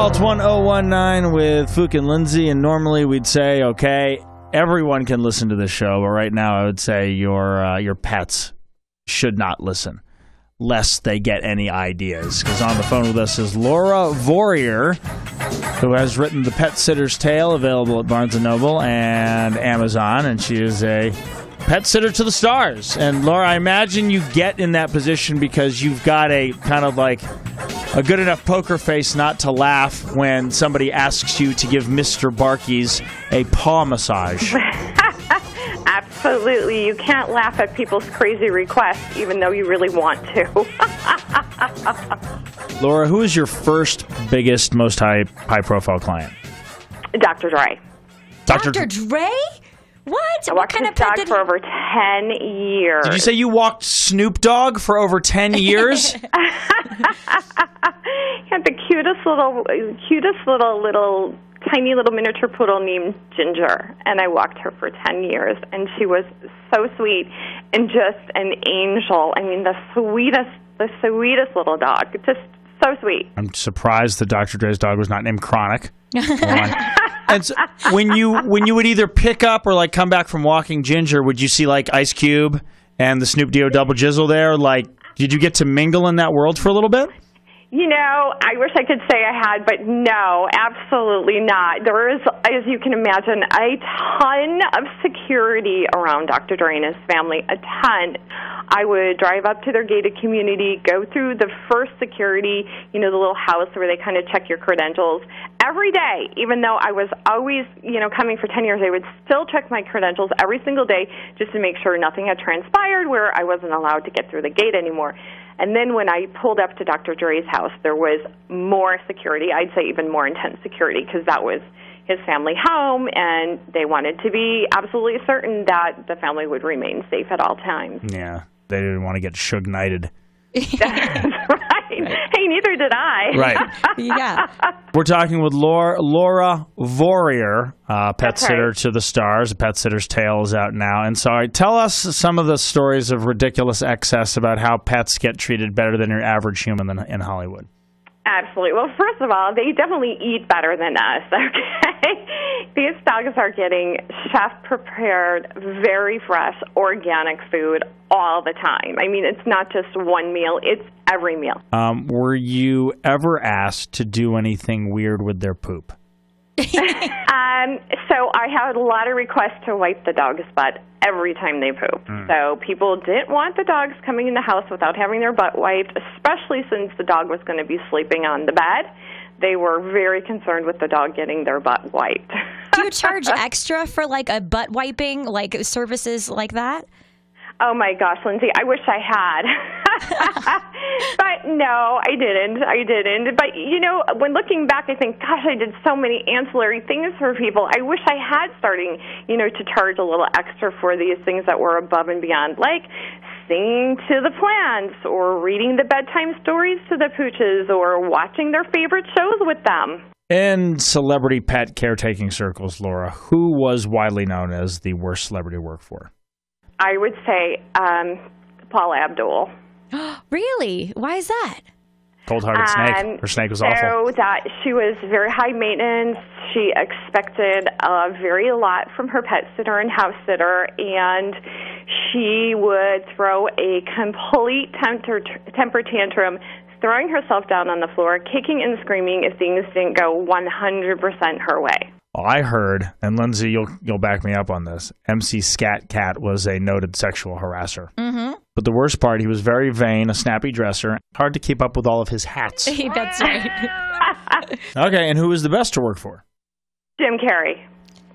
It's 1019 with Fook and Lindsay, and normally we'd say, okay, everyone can listen to this show, but right now I would say your pets should not listen, lest they get any ideas. Because on the phone with us is Laura Vorreyer, who has written The Pet Sitter's Tale, available at Barnes & Noble and Amazon, and she is a pet sitter to the stars. And Laura, I imagine you get in that position because you've got a kind of like a good enough poker face not to laugh when somebody asks you to give Mr. Barkies a paw massage. Absolutely. You can't laugh at people's crazy requests, even though you really want to. Laura, who is your first, biggest, most high-profile client? Dr. Dre. Dr. Dre? What? I walked his dog for over 10 years. Did you say you walked Snoop Dogg for over 10 years? He had the cutest little tiny little miniature poodle named Ginger, and I walked her for 10 years, and she was so sweet and just an angel. I mean, the sweetest little dog. Just so sweet. I'm surprised that Dr. Dre's dog was not named Chronic. And so when you would either pick up or like come back from walking Ginger, would you see like Ice Cube and the Snoop D-O Double Jizzle there? Like, did you get to mingle in that world for a little bit? You know, I wish I could say I had, but no, absolutely not. There is, as you can imagine, a ton of security around Dr. Dre and his family, a ton. I would drive up to their gated community, go through the first security, you know, the little house where they kind of check your credentials. Every day, even though I was always, you know, coming for 10 years, I would still check my credentials every single day just to make sure nothing had transpired where I wasn't allowed to get through the gate anymore. And then when I pulled up to Dr. Dre's house, there was more security. I'd say even more intense security because that was his family home, and they wanted to be absolutely certain that the family would remain safe at all times. Yeah, they didn't want to get Suge Knighted. That's right. Hey, neither did I. Right. Yeah. We're talking with Laura Vorreyer, pet sitter to the stars. A Pet Sitter's Tale is out now. And so tell us some of the stories of ridiculous excess about how pets get treated better than your average human in Hollywood. Absolutely. Well, first of all, they definitely eat better than us, okay? These dogs are getting chef-prepared, very fresh, organic food all the time. I mean, it's not just one meal, it's every meal. Were you ever asked to do anything weird with their poop? So I had a lot of requests to wipe the dog's butt every time they poop. So people didn't want the dogs coming in the house without having their butt wiped, especially since the dog was going to be sleeping on the bed. They were very concerned with the dog getting their butt wiped. Do you charge extra for like a butt wiping, like services like that? Oh, my gosh, Lindsay, I wish I had. But no, I didn't. But, you know, when looking back, I think, gosh, I did so many ancillary things for people. I wish I had starting, you know, to charge a little extra for these things that were above and beyond, like singing to the plants or reading the bedtime stories to the pooches or watching their favorite shows with them. In celebrity pet caretaking circles, Laura, who was widely known as the worst celebrity to work for? I would say Paula Abdul. Really? Why is that? Cold-hearted snake. Her snake was awful. So that she was very high maintenance. She expected very lot from her pet sitter and house sitter, and she would throw a complete temper tantrum, throwing herself down on the floor, kicking and screaming if things didn't go 100% her way. I heard, and Lindsay, you'll back me up on this, MC Scat Cat was a noted sexual harasser. Mm-hmm. But the worst part, he was very vain, a snappy dresser. Hard to keep up with all of his hats. That's right. Okay, and who was the best to work for? Jim Carrey.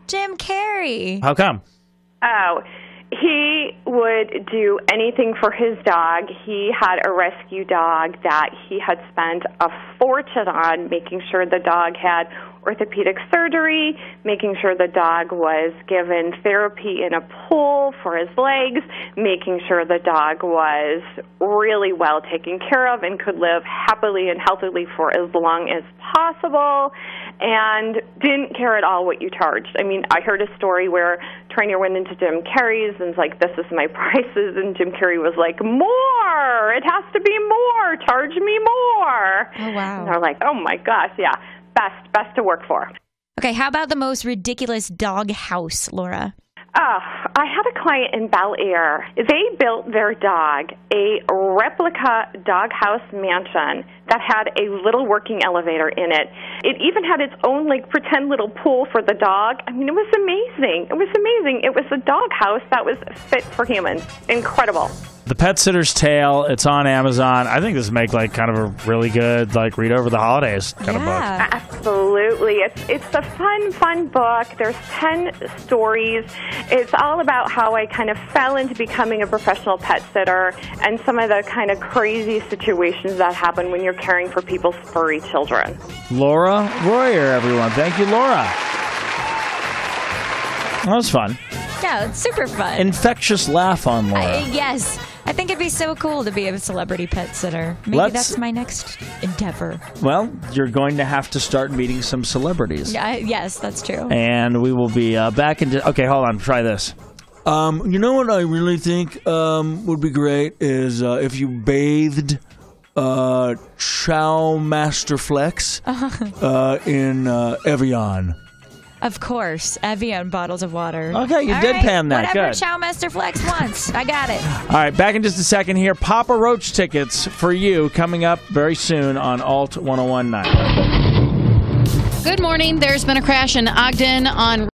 Jim Carrey. How come? Oh, he would do anything for his dog. He had a rescue dog that he had spent a fortune on, making sure the dog had orthopedic surgery, making sure the dog was given therapy in a pool for his legs, making sure the dog was really well taken care of and could live happily and healthily for as long as possible, and didn't care at all what you charged. I mean, I heard a story where Trainer went into Jim Carrey's and was like, this is my prices, and Jim Carrey was like, more! It has to be more! Charge me more! Oh, wow. And they're like, oh my gosh, yeah. best to work for. Okay, how about the most ridiculous dog house, Laura? I had a client in Bel Air. They built their dog a replica doghouse mansion that had a little working elevator in it. It even had its own, pretend little pool for the dog. I mean, it was amazing. It was amazing. It was a doghouse that was fit for humans. Incredible. The Pet Sitter's Tale, it's on Amazon. I think this would make kind of a really good read over the holidays kind of book. Absolutely. It's a fun book. There's 10 stories. It's all about how I kind of fell into becoming a professional pet sitter and some of the kind of crazy situations that happen when you're caring for people's furry children. Laura Vorreyer, everyone. Thank you, Laura. That was fun. Yeah, it's super fun. Infectious laugh on Laura. Yes. I think it'd be so cool to be a celebrity pet sitter. Maybe that's my next endeavor. Well, you're going to have to start meeting some celebrities. Yes, that's true. And we will be back into... Okay, hold on. Try this. You know what I really think would be great is if you bathed Chow Master Flex in Evian. Of course, Evian bottles of water. Okay, you deadpan that. Whatever Good. Chow Master Flex wants. I got it. All right, back in just a second here. Papa Roach tickets for you coming up very soon on Alt 101.9. Good morning. There's been a crash in Ogden on